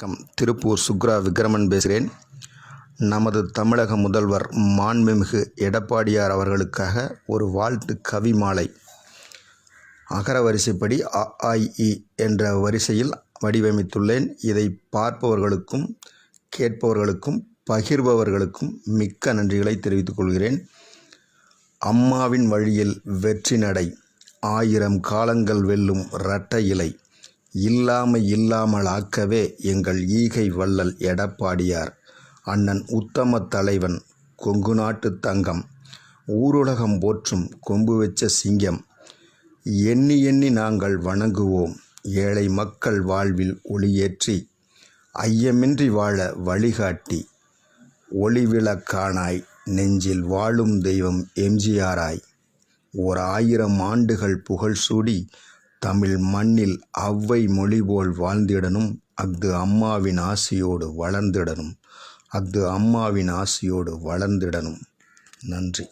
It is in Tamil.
வணக்கம். திருப்பூர் சுக்ரா விக்ரமன் பேசுகிறேன். நமது தமிழக முதல்வர் மாண்புமிகு எடப்பாடியார் அவர்களுக்காக ஒரு வாழ்த்து கவி மாலை. அகர வரிசைப்படி அ ஆ இ என்ற வரிசையில் வடிவமைத்துள்ளேன். இதை பார்ப்பவர்களுக்கும் கேட்பவர்களுக்கும் பகிர்பவர்களுக்கும் மிக்க நன்றிகளை தெரிவித்துக் கொள்கிறேன். அம்மாவின் வழியில் வெற்றி நடை, 1000 காலங்கள் வெல்லும் இரட்டை இலை, இல்லாமல் ஆக்கவே எங்கள் ஈகை வள்ளல் எடப்பாடியார், அண்ணன் உத்தம தலைவன், கொங்கு நாட்டு தங்கம், ஊருலகம் போற்றும் கொம்பு வச்ச சிங்கம், எண்ணி நாங்கள் வணங்குவோம் ஏழை மக்கள் வாழ்வில் ஒளியேற்றி, ஐயமின்றி வாழ வழிகாட்டி, ஒளிவிளக்கானாய் நெஞ்சில் வாழும் தெய்வம் எம்ஜிஆராய், ஓர் 1000 ஆண்டுகள் புகழ் சூடி தமிழ் மண்ணில் அவ்வை மொழி போல் வாழ்ந்திடனும், அஃது அம்மாவின் ஆசியோடு வளர்ந்திடனும். நன்றி.